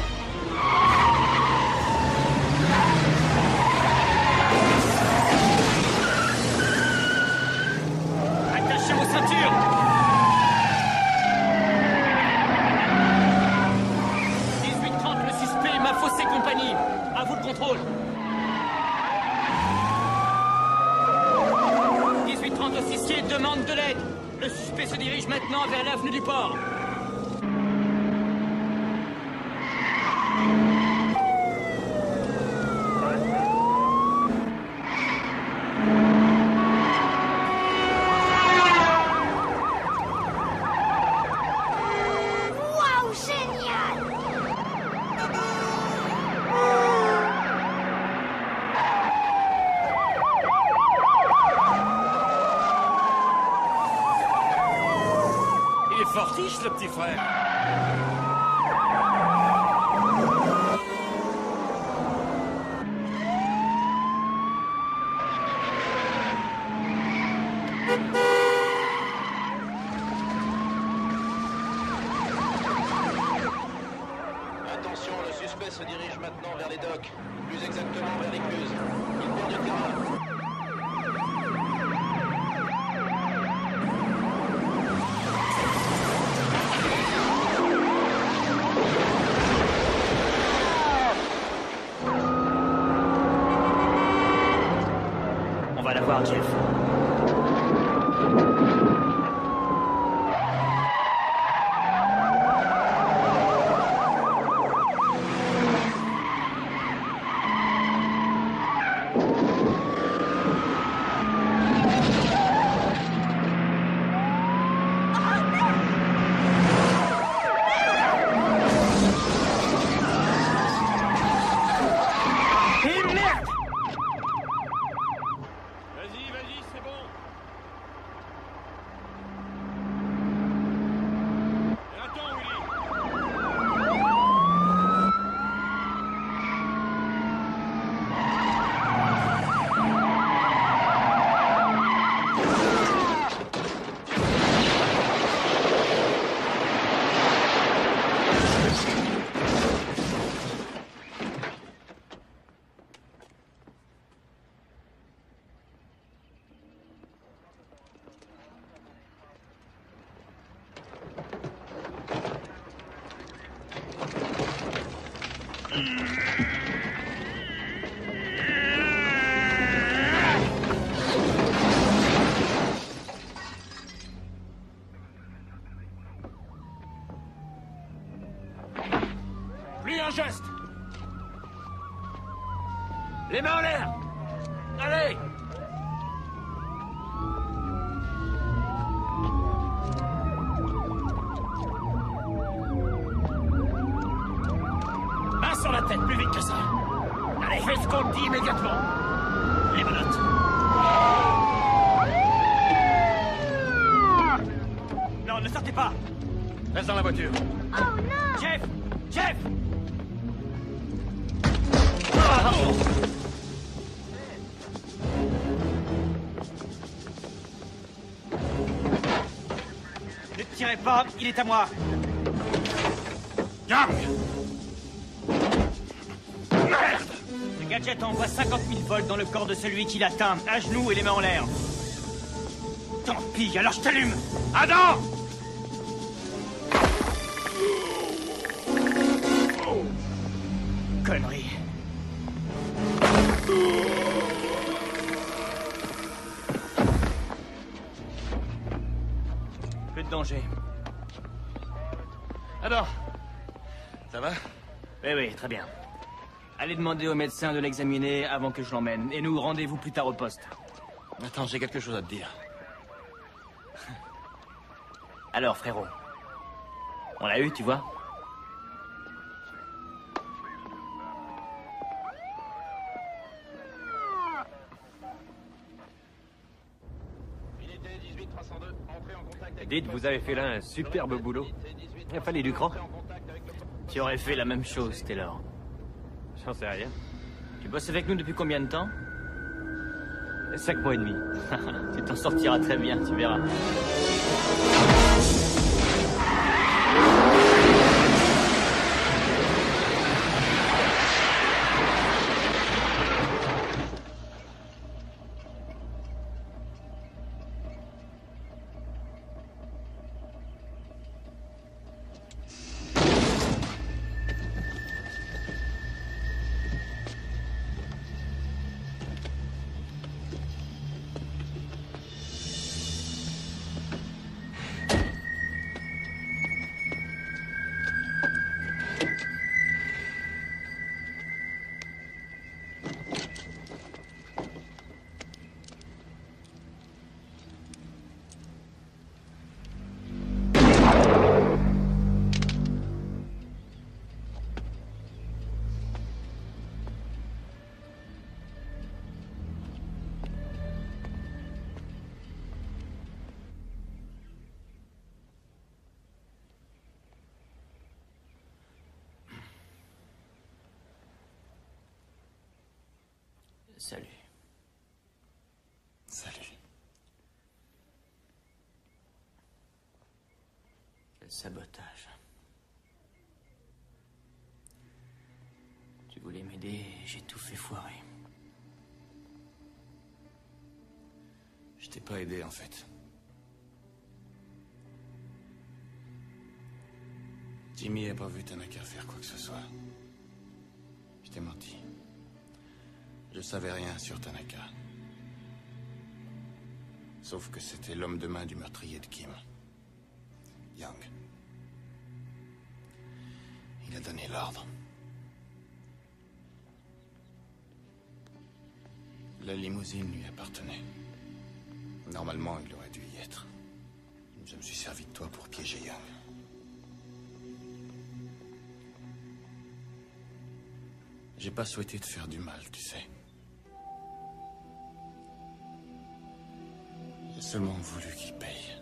Attachez vos ceintures. Le suspect m'a faussé compagnie. À vous le contrôle. 1830 officier demande de l'aide. Le suspect se dirige maintenant vers l'avenue du Port. Waouh, génial! Il est fortiche, le petit frère. Attention, le suspect se dirige maintenant vers les docks, plus exactement vers l'écluse. Il perd du terrain. On va la voir, Jeff. Et merde! Vas-y, c'est bon. Plus un geste. Les mains en l'air. Allez. Main sur la tête, plus vite que ça. Allez, fais ce qu'on te dit immédiatement. Les menottes. Non, ne sortez pas. Reste dans la voiture. Oh non! Jeff! Jeff! Ne tirez pas, il est à moi. Young! Merde! Le gadget envoie 50 000 volts dans le corps de celui qui l'atteint, à genoux et les mains en l'air. Tant pis, alors je t'allume. Adam! Connerie. Plus de danger. Alors, ça va? Oui, très bien. Allez demander au médecin de l'examiner avant que je l'emmène. Et nous, rendez-vous plus tard au poste. Attends, j'ai quelque chose à te dire. Alors, frérot. On l'a eu, tu vois? Dites, vous avez fait là un superbe boulot. Il a fallu du cran. Tu aurais fait la même chose, Taylor. J'en sais rien. Tu bosses avec nous depuis combien de temps? 5 mois et demi. Tu t'en sortiras très bien, tu verras. Salut. Salut. Quel sabotage. Tu voulais m'aider et j'ai tout fait foirer. Je t'ai pas aidé, en fait. Jimmy a pas vu Tanaka faire quoi que ce soit. Je t'ai menti. Je savais rien sur Tanaka. Sauf que c'était l'homme de main du meurtrier de Kim. Young. Il a donné l'ordre. La limousine lui appartenait. Normalement, il aurait dû y être. Je me suis servi de toi pour piéger Young. J'ai pas souhaité te faire du mal, tu sais. J'ai seulement voulu qu'il paye.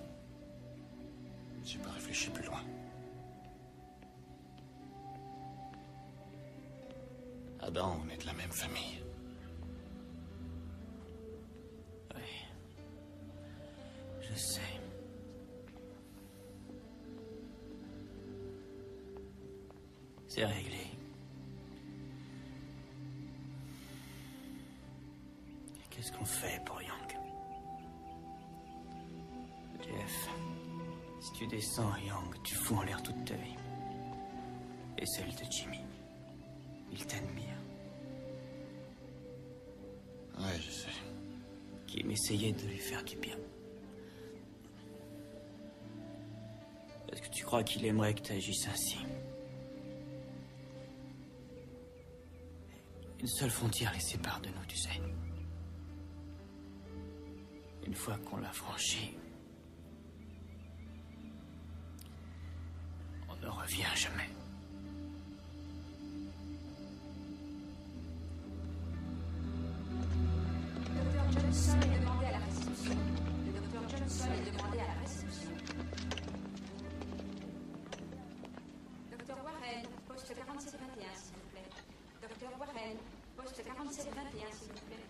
J'ai pas réfléchi plus loin. Adam, on est de la même famille. Oui. Je sais. C'est réglé. Qu'est-ce qu'on fait pour Young? Jeff, si tu descends à Young, tu fous en l'air toute ta vie. Et celle de Jimmy. Il t'admire. Ouais, je sais. Kim essayait de lui faire du bien. Est-ce que tu crois qu'il aimerait que tu agisses ainsi? Une seule frontière les sépare de nous, tu sais. Une fois qu'on l'a franchie, on ne revient jamais. Dr. Johnson est demandé à la réception. Le Dr. Johnson est demandé à la réception. Dr. Warren, poste 4721, s'il vous plaît. Dr. Warren, poste 4721, s'il vous plaît.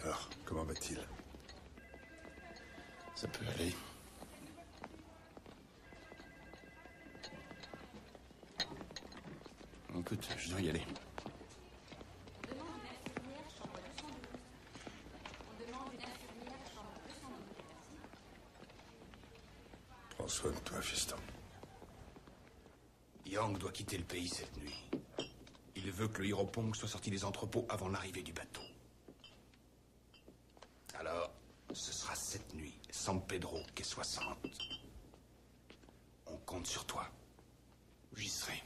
Alors, comment va-t-il? Ça peut aller. Écoute, je dois y aller. On demande une infirmière, chambre 212. On demande une infirmière, chambre 212. Merci. Prends soin de toi, fiston. Yang doit quitter le pays cette nuit. Il veut que le Hiropong soit sorti des entrepôts avant l'arrivée du bateau. Alors, ce sera cette nuit, San Pedro, quai 60. On compte sur toi. J'y serai.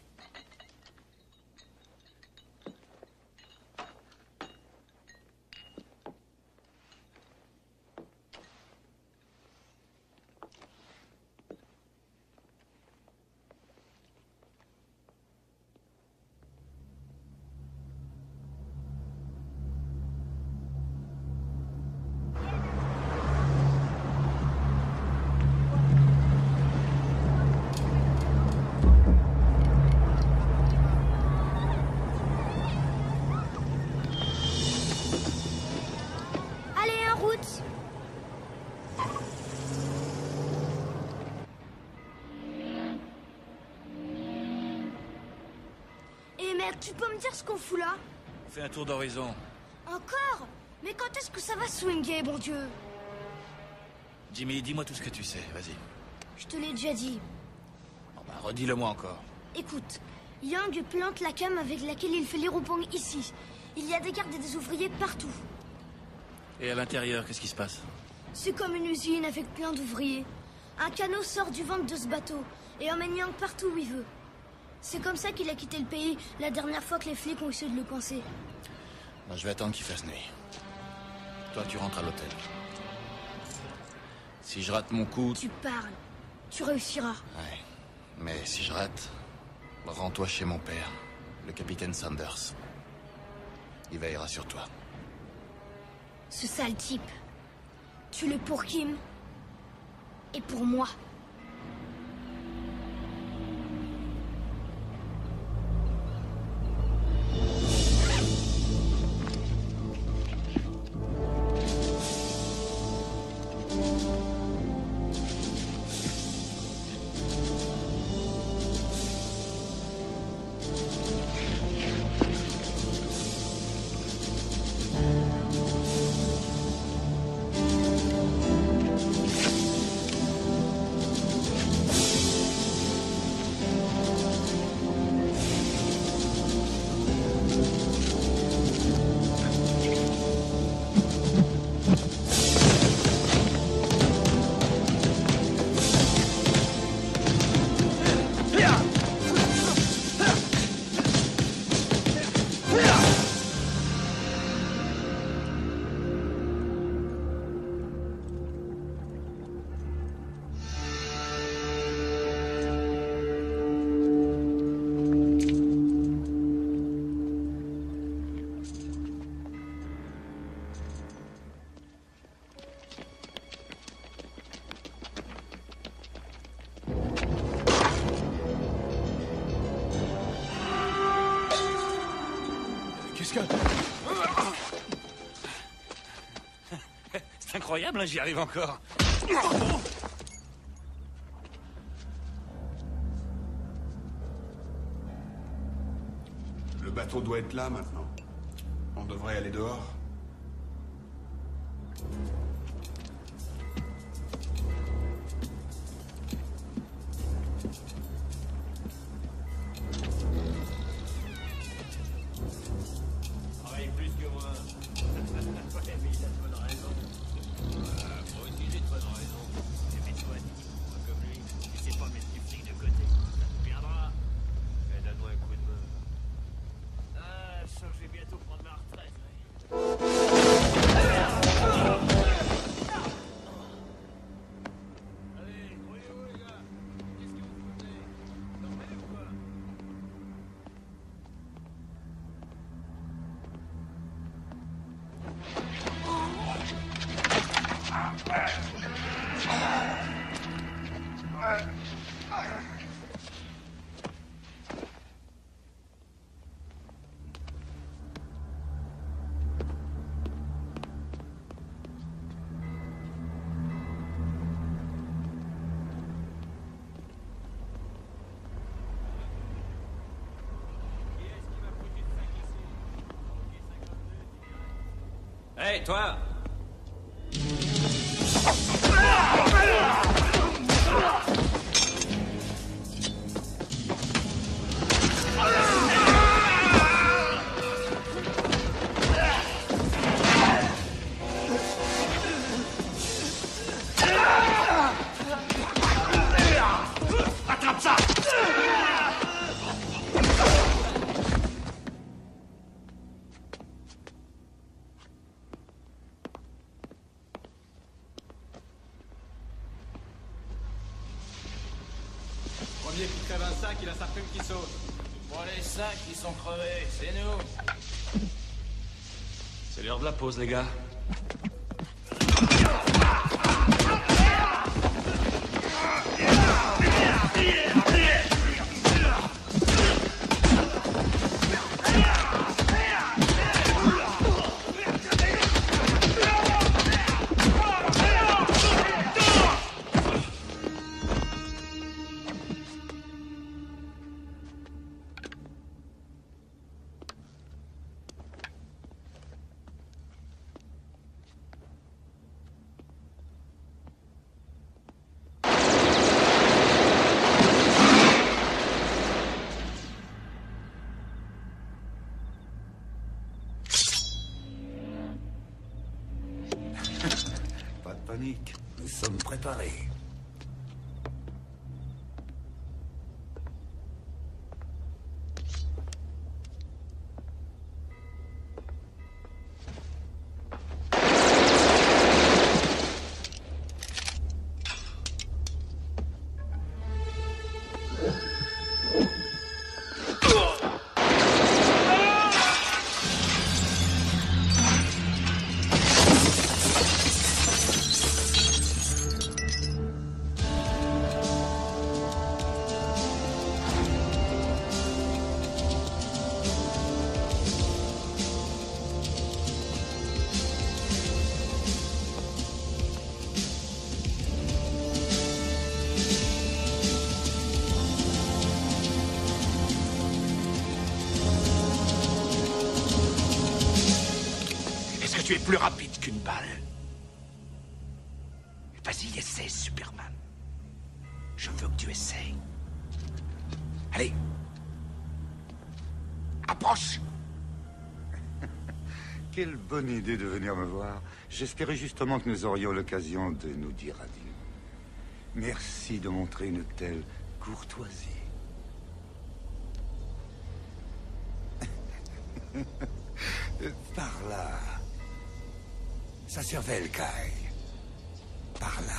Allez, en route. Eh mec, tu peux me dire ce qu'on fout là? Fais un tour d'horizon. Encore? Mais quand est-ce que ça va swinguer, bon Dieu? Jimmy, dis-moi tout ce que tu sais, vas-y. Je te l'ai déjà dit. Bon, bah, redis-le-moi encore. Écoute, Yang plante la cam avec laquelle il fait l'Hiropong ici. Il y a des gardes et des ouvriers partout. Et à l'intérieur, qu'est-ce qui se passe? C'est comme une usine avec plein d'ouvriers. Un canot sort du ventre de ce bateau et emmène Yang partout où il veut. C'est comme ça qu'il a quitté le pays la dernière fois que les flics ont essayé de le coincer. Moi, je vais attendre qu'il fasse nuit. Toi, tu rentres à l'hôtel. Si je rate mon coup... Tu parles. Tu réussiras. Ouais. Mais si je rate, rends-toi chez mon père, le capitaine Sanders. Il veillera sur toi. Ce sale type. Tue-le pour Kim. Et pour moi. Qu'est-ce que... C'est incroyable, hein, j'y arrive encore. Le bateau doit être là maintenant. On devrait aller dehors. Hey, toi! Attrape ça! Premier qui crève un sac, il a sa plume qui saute. Bon, les sacs, ils sont crevés, c'est nous. C'est l'heure de la pause, les gars. Pas de panique, nous sommes préparés. Est-ce que tu es plus rapide qu'une balle? Vas-y, essaie, Superman. Je veux que tu essaies. Allez. Approche. Quelle bonne idée de venir me voir. J'espérais justement que nous aurions l'occasion de nous dire adieu. Merci de montrer une telle courtoisie. Par là. Sa cervelle caille. Par là.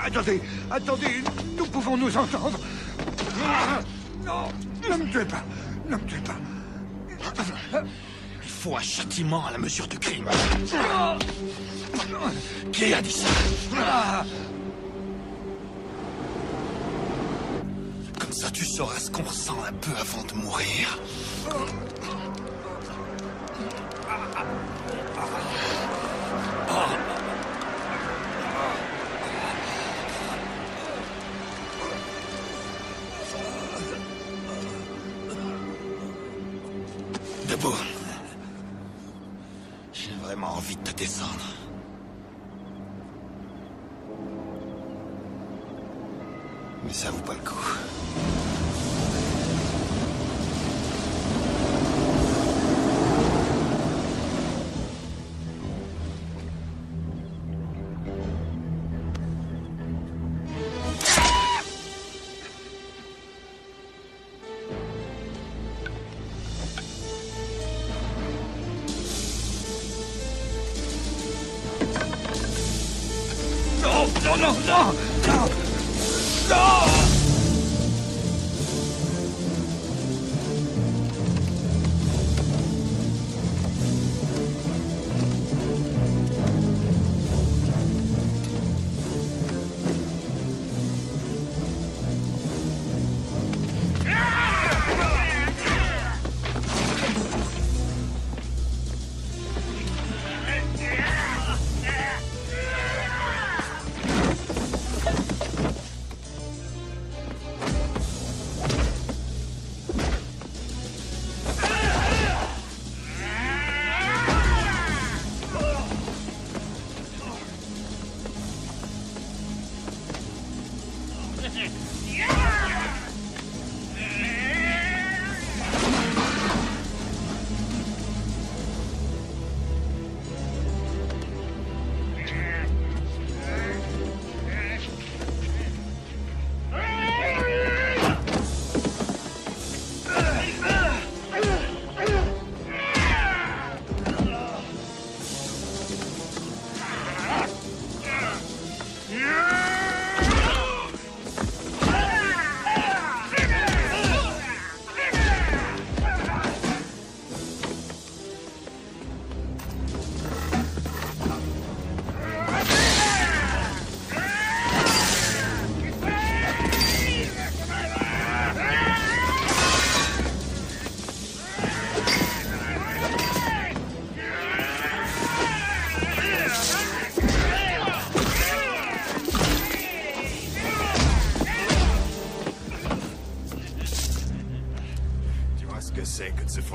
Attendez, attendez, nous pouvons nous entendre. Non, ne me tuez pas, ne me tuez pas. Il faut un châtiment à la mesure du crime. Qui a dit ça? Comme ça, tu sauras ce qu'on ressent un peu avant de mourir. Debout. J'ai vraiment envie de te descendre. Mais ça vaut pas le coup.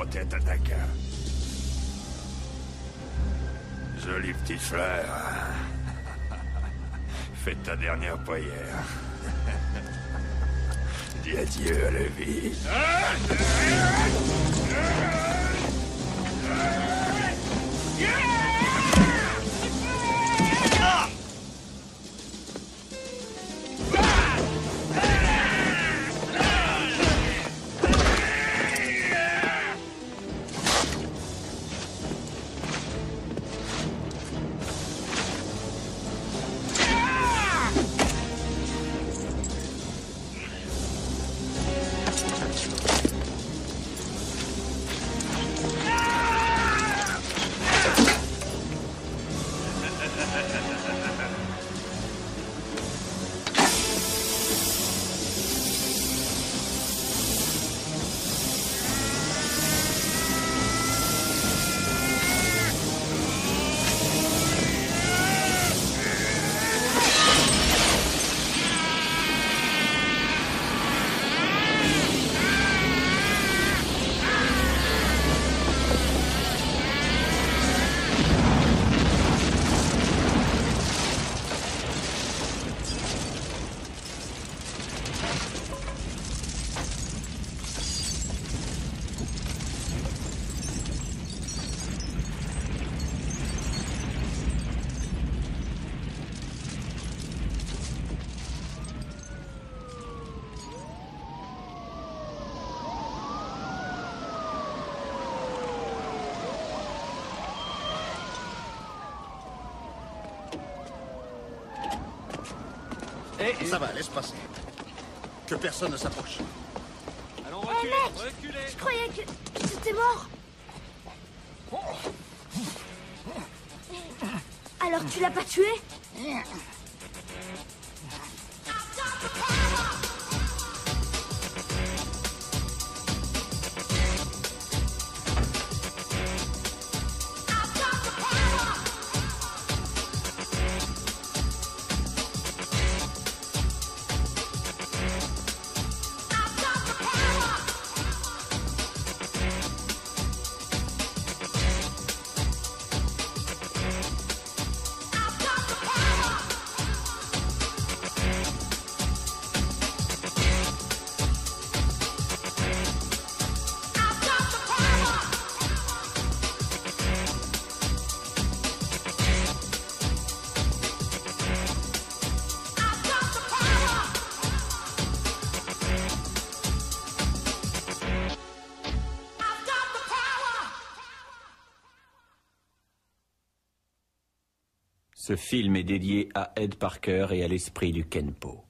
Tête à ta carte. Jolie petite fleur. Fais ta dernière prière. Dis adieu à la vie. Ça va, laisse passer. Que personne ne s'approche. Allons, Hé mec, je croyais que t'étais mort. Alors tu l'as pas tué? Ce film est dédié à Ed Parker et à l'esprit du Kenpo.